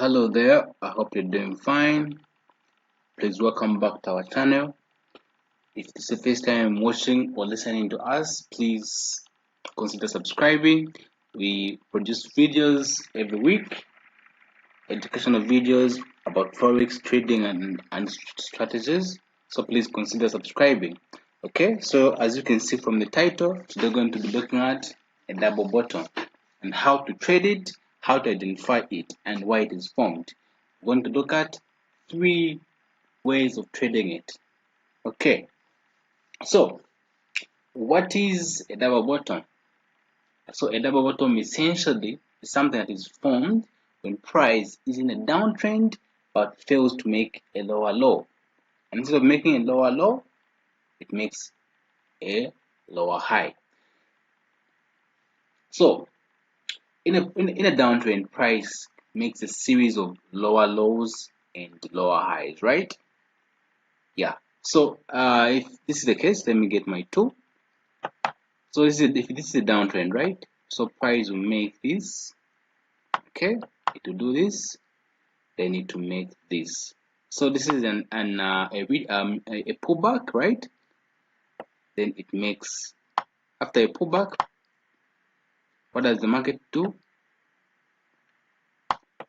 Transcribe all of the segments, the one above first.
Hello there, I hope you're doing fine. Please welcome back to our channel. If this is the first time watching or listening to us, please consider subscribing. We produce videos every week, educational videos about forex trading and strategies. So please consider subscribing. Okay, so as you can see from the title, today we're going to be looking at a double bottom and how to trade it, how to identify it, and why it is formed. We're going to look at 3 ways of trading it. Okay, so what is a double bottom? So a double bottom essentially is something that is formed when price is in a downtrend but fails to make a lower low. And instead of making a lower low, it makes a lower high. So in a downtrend, price makes a series of lower lows and lower highs, right? Yeah. So if this is the case, let me get my tool. So if this is a downtrend, right? So price will make this. Okay, it will do this. They need to make this. So this is a pullback, right? Then it makes, after a pullback, what does the market do?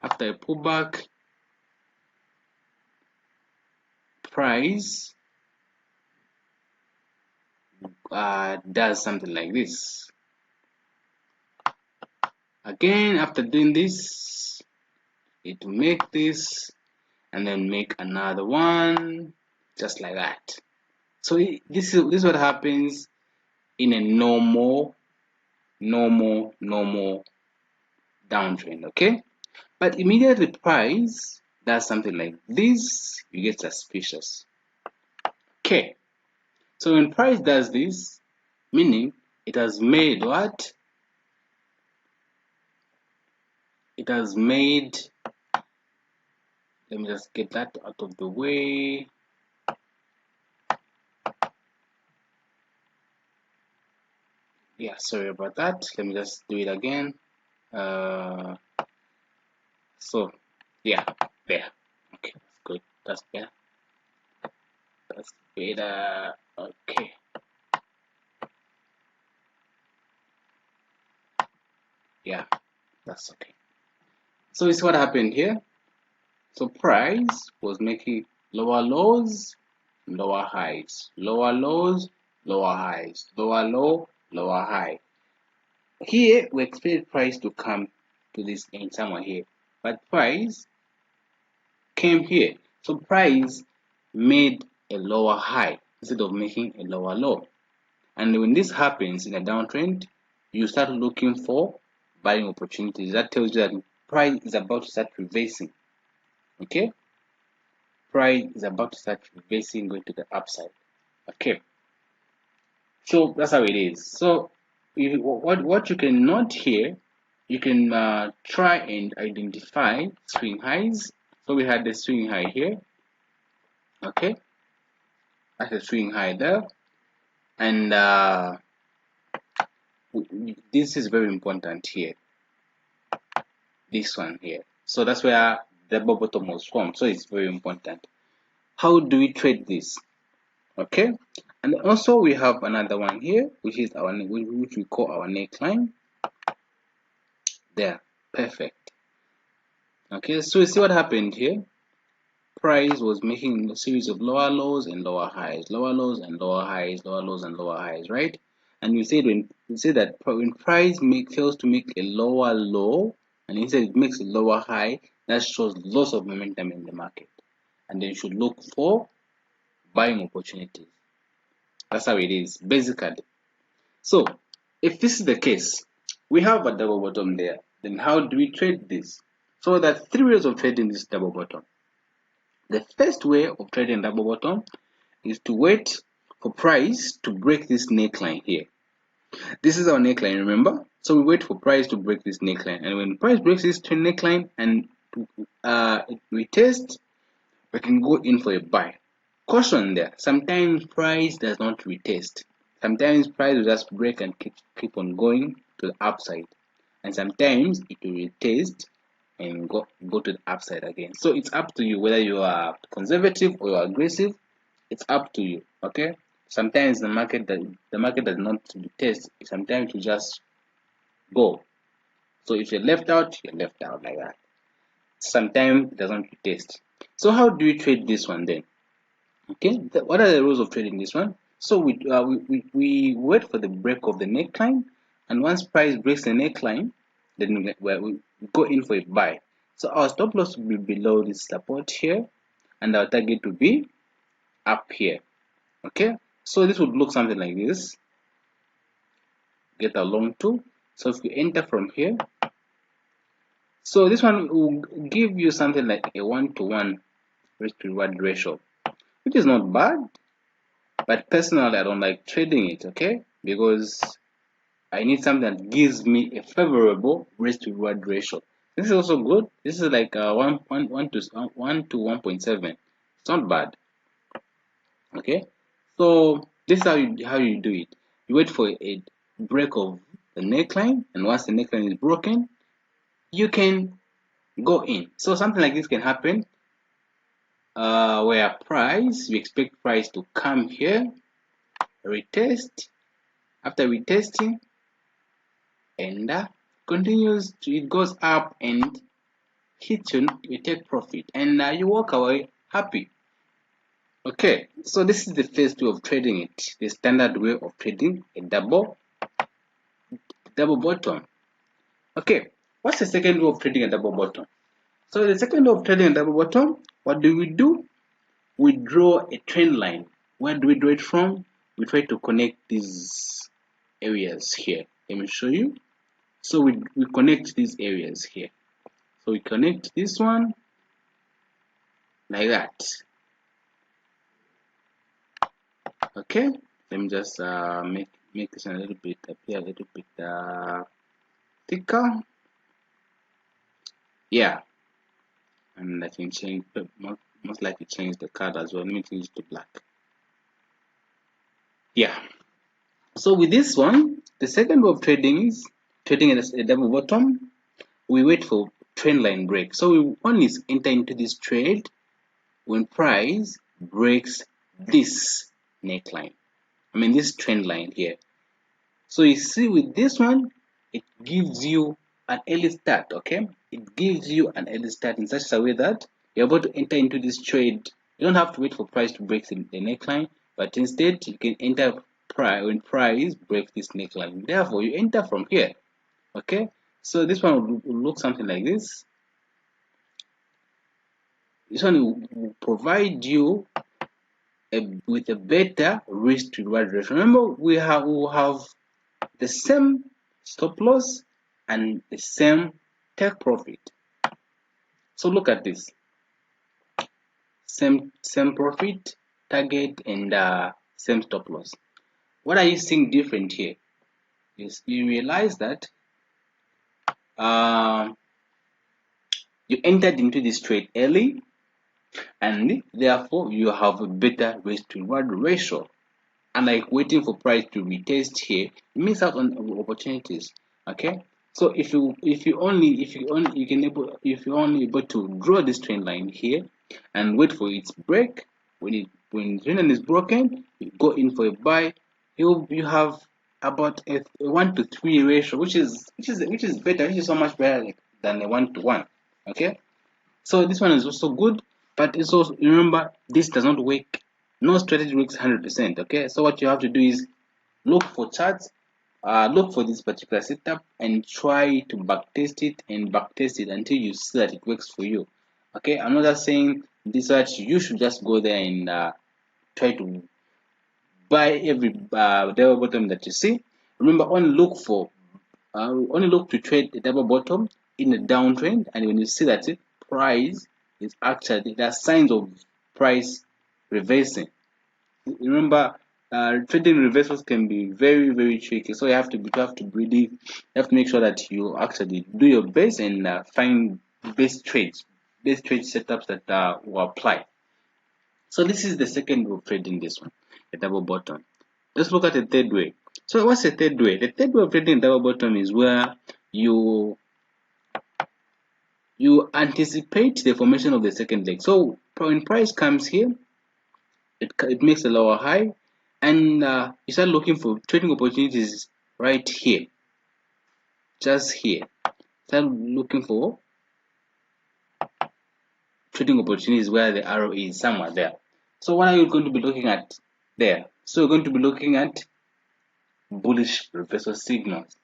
After a pullback, price does something like this. Again, after doing this, it will make this and then make another one just like that. So this is what happens in a normal downtrend. Okay, but immediately price does something like this, you get suspicious. Okay, so when price does this, meaning it has made what? It has made, let me just get that out of the way. Yeah, sorry about that. Let me just do it again. So yeah, there. Okay, that's good. That's better. That's better. Okay. Yeah, that's okay. So it's what happened here. So price was making lower lows, lower highs, lower lows, lower highs, lower low, lower high. Here we expected price to come to this end somewhere here, but price came here. So price made a lower high instead of making a lower low. And when this happens in a downtrend, you start looking for buying opportunities. That tells you that price is about to start reversing. Okay, price is about to start reversing, going to the upside. Okay, so that's how it is. So what you can note here, you can try and identify swing highs. So we had the swing high here. Okay, that's a swing high there, and this is very important here. This one here. So that's where the bottom was formed. So it's very important. How do we trade this? Okay, and also we have another one here, which is our which we call our neckline. There, perfect. Okay, so you see what happened here. Price was making a series of lower lows and lower highs, lower lows and lower highs, lower lows and lower highs, right? And we said when price fails to make a lower low and instead it makes a lower high, that shows loss of momentum in the market, and then you should look for buying opportunities. That's how it is basically. So if this is the case, we have a double bottom there. Then how do we trade this? So there are 3 ways of trading this double bottom. The first way of trading double bottom is to wait for price to break this neckline here. This is our neckline, remember? So we wait for price to break this neckline, and when price breaks this neckline and we test, we can go in for a buy. Caution there, sometimes price does not retest. Sometimes price will just break and keep on going to the upside, and sometimes it will retest and go to the upside again. So it's up to you whether you are conservative or you are aggressive. It's up to you. Okay. Sometimes the market does not test. Sometimes you just go. So if you're left out, you're left out like that. Sometimes it doesn't test. So how do you trade this one then? Okay. What are the rules of trading this one? So we wait for the break of the neckline, and once price breaks the neckline, then we go in for a buy. So our stop loss will be below this support here, and our target will be up here. Okay, so this would look something like this. Get a long two. So if you enter from here, so this one will give you something like a 1-to-1 risk to reward ratio, which is not bad. But personally, I don't like trading it. Okay, because I need something that gives me a favorable risk to reward ratio. This is also good. This is like 1 to 1.7. It's not bad. Okay, so this is how you do it. You wait for a break of the neckline, and once the neckline is broken, you can go in. So something like this can happen where you expect price to come here, retest. After retesting, and continues it goes up and hits you take profit, and you walk away happy. Okay, so this is the first way of trading it, the standard way of trading a double bottom. Okay, what's the second way of trading a double bottom? So the second way of trading a double bottom, what do? We draw a trend line. Where do we draw it from? We try to connect these areas here. Let me show you. So we connect these areas here. So we connect this one like that. Okay, let me just make this a little bit appear a little bit thicker. Yeah, and I can change, most likely change the color as well. Let me change it to black. Yeah, so with this one, the second way of trading is trading at a double bottom. We wait for trend line break. So we only enter into this trade when price breaks this neckline. I mean this trend line here. So you see with this one, it gives you an early start. Okay, it gives you an early start in such a way that you're able to enter into this trade. You don't have to wait for price to break the neckline, but instead you can enter when price breaks this neckline. Therefore, you enter from here. Okay, so this one will look something like this. This one will provide you with a better risk to reward ratio. Remember, we will have the same stop loss and the same take profit. So look at this, same profit, target, and same stop loss. What are you seeing different here? You realize that you entered into this trade early, and therefore you have a better risk to reward ratio. Unlike waiting for price to retest here, you miss out on opportunities. Okay, so if you only able to draw this trend line here and wait for its break, when the trend line is broken, you go in for a buy. You have about a 1-to-3 ratio, which is better, which is so much better than a 1-to-1. Okay, so this one is also good, but it's also, remember, this does not work. No strategy works 100%. Okay, so what you have to do is look for charts, look for this particular setup, and try to backtest it until you see that it works for you. Okay, I'm not just saying this that you should just go there and try to buy every double bottom that you see. Remember, only look to trade the double bottom in a downtrend, and when you see that price is actually, there are signs of price reversing. Remember, trading reversals can be very, very tricky, so you have to make sure that you actually do your best and find best trade setups that will apply. So this is the second way of trading this one, a double bottom. Let's look at the third way. So what's the third way? The third way of trading double bottom is where you you anticipate the formation of the second leg. So when price comes here, it makes a lower high, and you start looking for trading opportunities right here, just here. Start looking for trading opportunities where the arrow is somewhere there. So what are you going to be looking at there? So you're going to be looking at bullish reversal signals.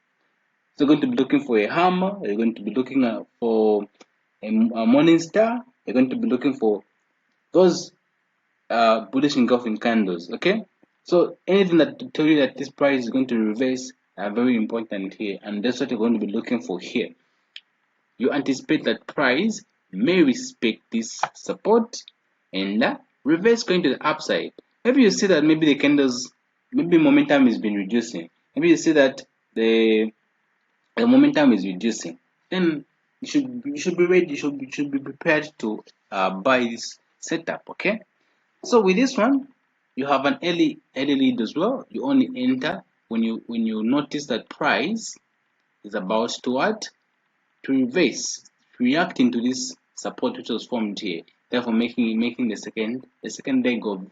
So you're going to be looking for a hammer. You're going to be looking for a morning star. You're going to be looking for those bullish engulfing candles. Okay, so anything that to tell you that this price is going to reverse are very important here, and that's what you're going to be looking for here. You anticipate that price may respect this support and reverse going to the upside. Maybe you see that maybe the candles, maybe momentum has been reducing. Maybe you see that the momentum is reducing. Then you should be ready. You should be prepared to buy this setup. Okay. So with this one, you have an early lead as well. You only enter when you notice that price is about to what? To reverse, reacting to this support which was formed here, therefore making the second leg of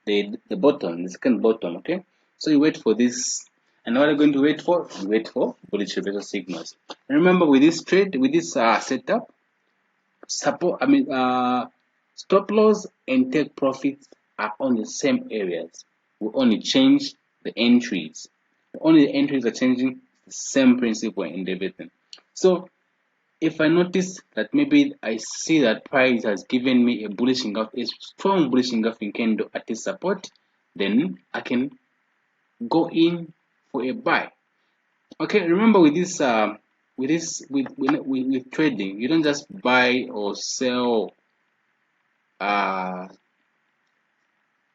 the bottom, the second bottom. Okay, so you wait for this, and what are you going to wait for? You wait for bullish reversal signals. And remember, with this trade, with this setup, support, stop loss and take profits are on the same areas. We only change the entries. Only the entries are changing, the same principle in everything. So if I notice that maybe I see that price has given me a strong bullish engulfing candle at this support, then I can go in for a buy. Okay, remember with trading, you don't just buy or sell uh,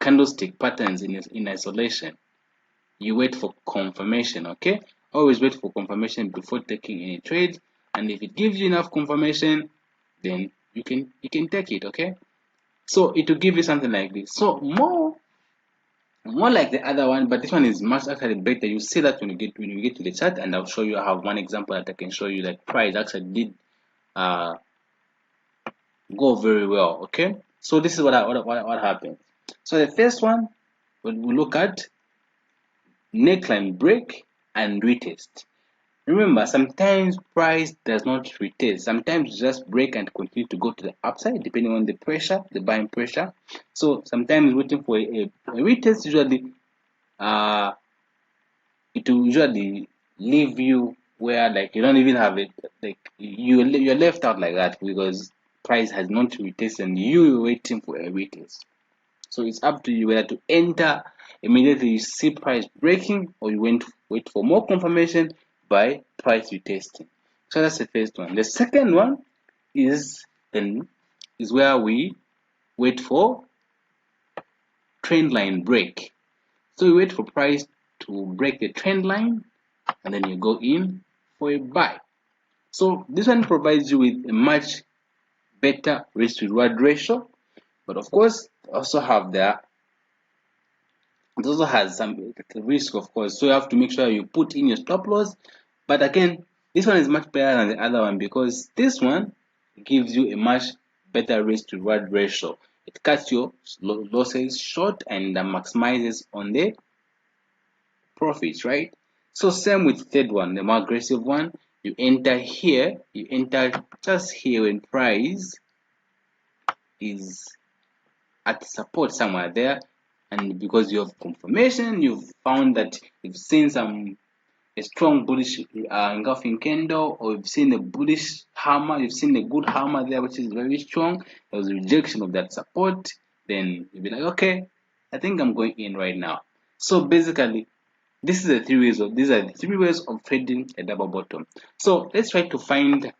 candlestick patterns in isolation. You wait for confirmation. Okay, always wait for confirmation before taking any trade, and if it gives you enough confirmation, then you can take it. Okay, so it will give you something like this. So more like the other one, but this one is much actually better. You see that when you get to the chart, and I'll show you. I have one example that I can show you that price actually did uh go very well. Okay, so this is what happened. So the first one, when we look at neckline break and retest. Remember, sometimes price does not retest. Sometimes just break and continue to go to the upside depending on the pressure, the buying pressure. So sometimes waiting for a retest usually it will usually leave you where like you don't even have it, like you're left out like that because price has not retested and you're waiting for a retest. So it's up to you whether to enter immediately you see price breaking or you wait for more confirmation by price retesting. So that's the first one. The second one is then is where we wait for trend line break. So you wait for price to break the trend line and then you go in for a buy. So this one provides you with a much better risk to reward ratio, but of course also have the it also has some risk, of course, so you have to make sure you put in your stop loss. But again, this one is much better than the other one because this one gives you a much better risk to reward ratio. It cuts your losses short and maximizes on the profits, right? So same with third one, the more aggressive one. You enter here, you enter just here when price is at support somewhere there, and because you have confirmation, you've found that you've seen a strong bullish engulfing candle, or you've seen a bullish hammer, you've seen a good hammer there which is very strong. There was a rejection of that support, then you'll be like, okay, I think I'm going in right now. So basically these are the three ways of trading a double bottom. So let's try to find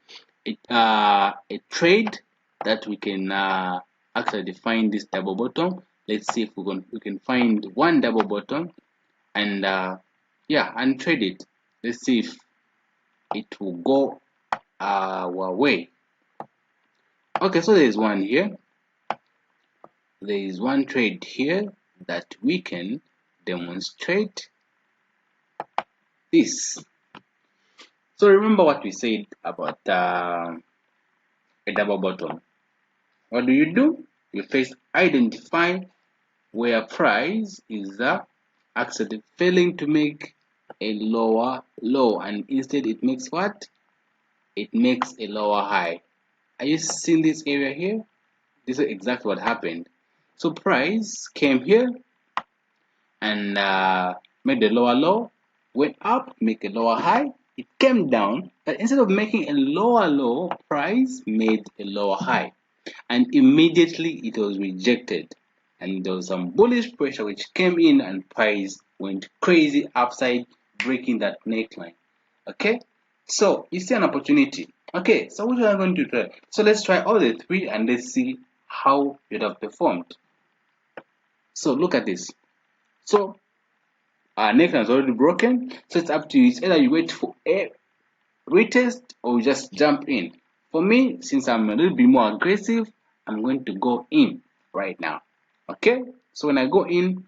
a trade that we can actually define this double bottom. Let's see if we can find one double bottom and yeah, and trade it. Let's see if it will go our way. Okay, so there is one here. There is one trade here that we can demonstrate this. So remember what we said about a double bottom. What do? You first identify where price is actually failing to make a lower low, and instead it makes what? It makes a lower high. Are you seeing this area here? This is exactly what happened. So price came here and made the lower low, went up, make a lower high. It came down, but instead of making a lower low, price made a lower high, and immediately it was rejected. And there was some bullish pressure which came in, and price went crazy upside, breaking that neckline. Okay, so you see an opportunity. Okay, so which one are you going to try? So let's try all the three and let's see how you'd have performed. So look at this. So our neckline is already broken, so it's up to you. It's either you wait for a retest or you just jump in. For me, since I'm a little bit more aggressive, I'm going to go in right now. Okay, so when I go in,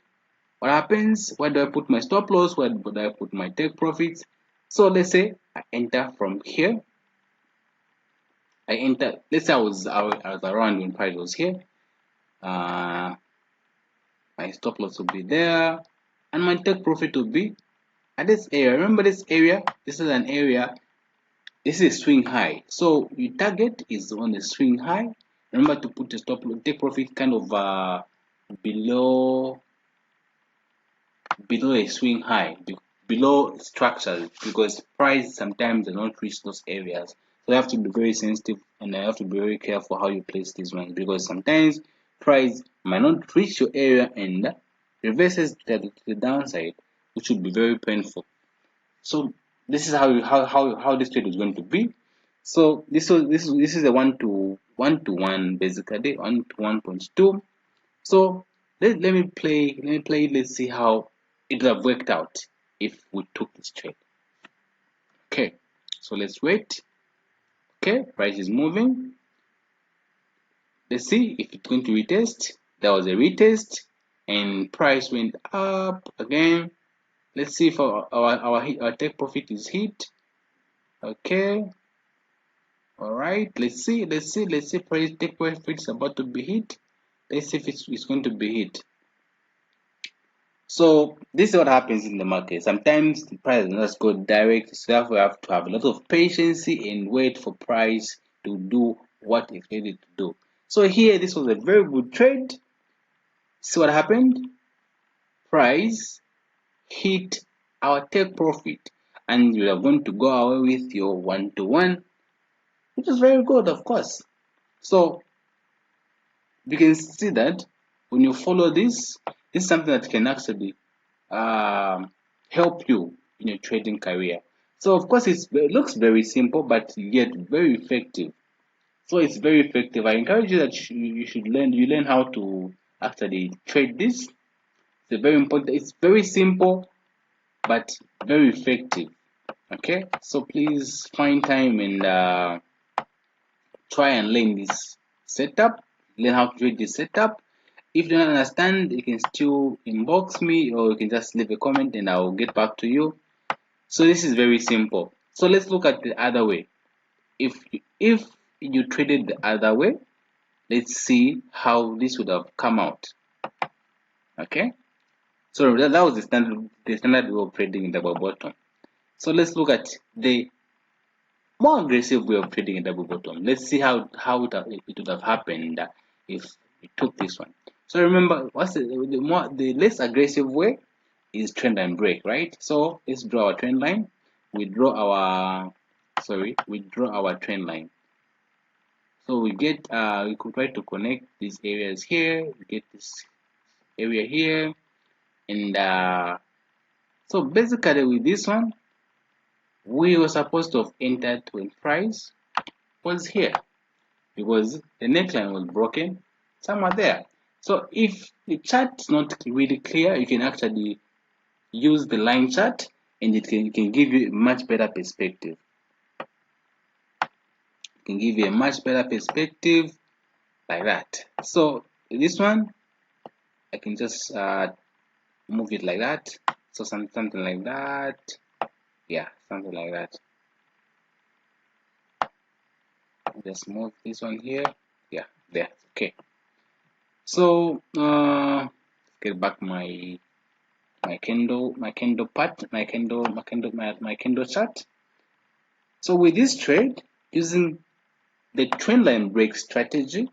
what happens? Where do I put my stop loss? Where do I put my take profits? So let's say I enter from here. I enter. Let's say I was around when price was here. My stop loss will be there, and my take profit will be at this area. Remember this area? This is an area. This is swing high. So your target is on the swing high. Remember to put the stop loss, take profit kind of below a swing high, below structures, because price sometimes does not reach those areas. So you have to be very sensitive and you have to be very careful how you place these ones, because sometimes price might not reach your area and reverses to the downside, which would be very painful. So this is how this trade is going to be. So this is a 1 to 1 basically, 1 to 1.2. So let me play. Let's see how it would have worked out if we took this trade. Okay, so let's wait. Okay, price is moving. Let's see if it's going to retest. There was a retest and price went up again. Let's see if our take profit is hit. Okay, all right. Let's see. Price take profit is about to be hit. Let's see if it's going to be hit. So this is what happens in the market. Sometimes the price does not go direct, so therefore we have to have a lot of patience and wait for price to do what it's needed to do. So here, this was a very good trade. See what happened? Price hit our take profit, and you are going to go away with your 1 to 1, which is very good, of course. So you can see that when you follow this is something that can actually help you in your trading career. So of course it looks very simple, but yet very effective. So it's very effective. I encourage you that you should learn how to actually trade this. It's very important. It's very simple but very effective. Okay, so please find time and try and learn this setup. Learn how to trade this setup. If you don't understand, you can still inbox me or you can just leave a comment and I'll get back to you. So this is very simple. So let's look at the other way. If you traded the other way, let's see how this would have come out. Okay, so that was the standard way of trading in double bottom. So let's look at the more aggressive way of trading in double bottom. Let's see how it would have happened if we took this one. So remember, what's the less aggressive way is trend and break, right? So let's draw our trend line. We draw our trend line. So we could try to connect these areas here. We get this area here, and so basically with this one, we were supposed to have entered when price was here, because the neckline was broken somewhere there. So if the chart is not really clear, you can actually use the line chart and it can give you a much better perspective. It can give you a much better perspective like that. So this one, I can just move it like that. So something like that. Yeah, something like that. Just move this one here. Yeah, there. Okay. So get back my candle chart. So with this trade, using the trend line break strategy,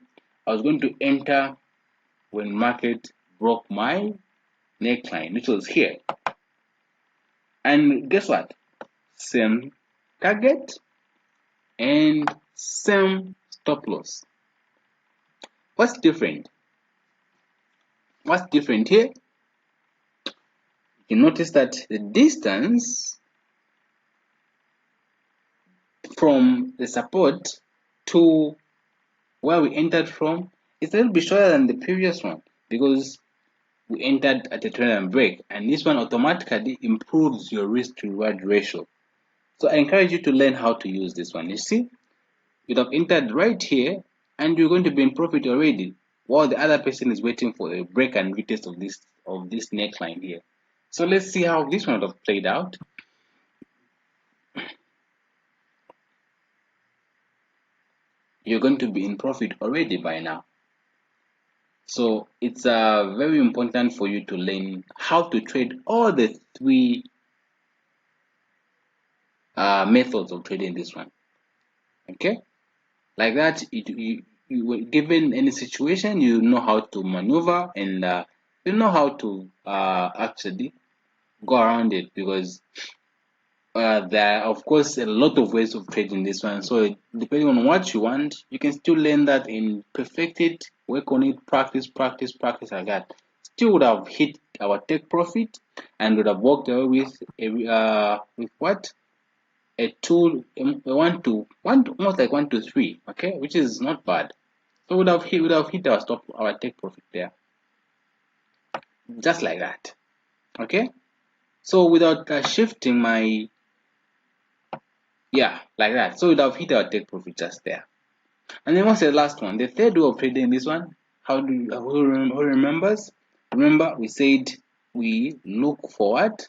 I was going to enter when market broke my neckline, which was here. And guess what? Same target and same stop loss. What's different? What's different here? You notice that the distance from the support to where we entered from is a little bit shorter than the previous one because we entered at a trend and break, and this one automatically improves your risk to reward ratio. So I encourage you to learn how to use this one. You see, you'd have entered right here and you're going to be in profit already while the other person is waiting for a break and retest of this neckline here. So let's see how this one would have played out. You're going to be in profit already by now. So it's very important for you to learn how to trade all the three methods of trading this one. Okay, like that, given any situation, you know how to maneuver and you know how to actually go around it because there are of course a lot of ways of trading this one. So depending on what you want, you can still learn that and perfect it, work on it, practice like that. Still would have hit our take profit and would have walked away with what, a tool, a 1 to 1, almost like 1 to 3, okay, which is not bad. So would have hit our take profit there, just like that. Okay, so without shifting my, yeah, like that. So would have hit our take profit just there. And then what's the last one? The third way of trading this one. Who remembers? Remember we said we look for what?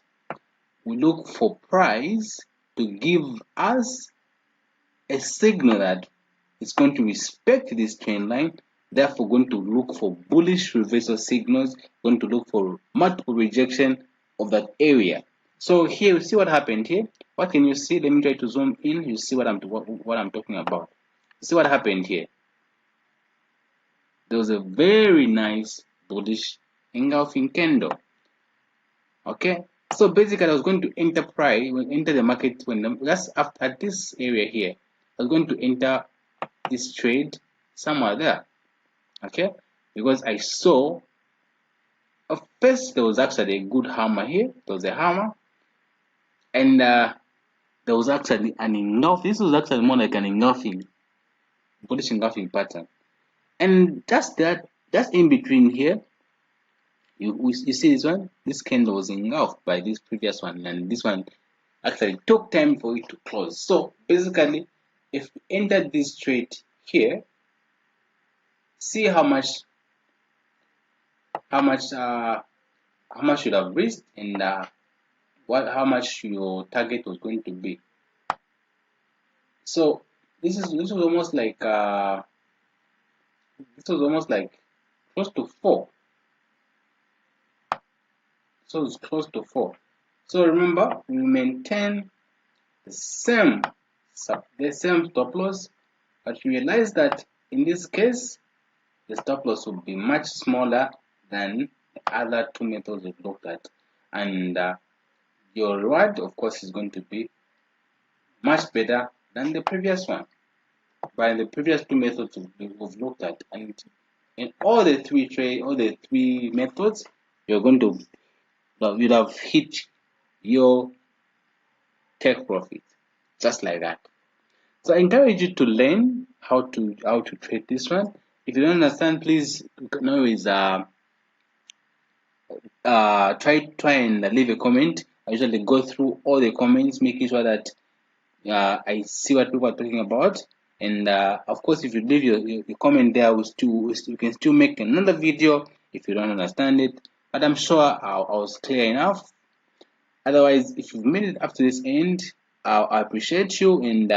We look for price to give us a signal that it's going to respect this trend line, therefore going to look for bullish reversal signals, going to look for multiple rejection of that area. So here you see what happened here. What can you see? Let me try to zoom in. You see what I'm talking about. See what happened here. There was a very nice bullish engulfing candle. Okay, so basically I was going to enter the market that's after at this area here. I was going to enter this trade somewhere there. Okay, because I saw first there was actually a good hammer here. There was a hammer, and there was actually an engulf. This was actually more like an engulfing, bullish engulfing pattern. And just in between here, you see this one. This candle was engulfed by this previous one, and this one actually took time for it to close. So basically, if we entered this trade here, see how much should have risked and how much your target was going to be. So this was almost like close to 4. So it's close to 4. So remember, we maintain the same stop loss, but realize that in this case the stop loss will be much smaller than the other two methods we've looked at, and your reward of course is going to be much better than the previous one by the previous two methods we've looked at. And in all the three methods, you're going to you'd have hit your take profit just like that. So I encourage you to learn how to trade this one. If you don't understand, please, you can always try and leave a comment. I usually go through all the comments, making sure that I see what people are talking about. And of course, if you leave your comment there, you can still make another video if you don't understand it. But I'm sure I was clear enough. Otherwise, if you've made it up to this end, I appreciate you, and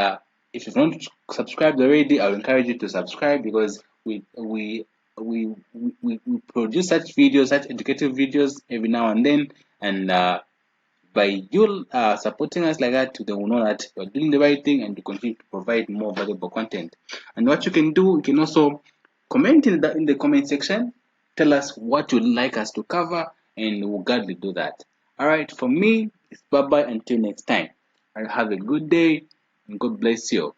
If you've not subscribed already, I will encourage you to subscribe, because we produce such videos, such educative videos every now and then, and by you supporting us like that, they will know that you're doing the right thing and you continue to provide more valuable content. And what you can do, you can also comment in the comment section, tell us what you'd like us to cover, and we'll gladly do that. All right, for me, it's bye bye until next time. And have a good day, and God bless you.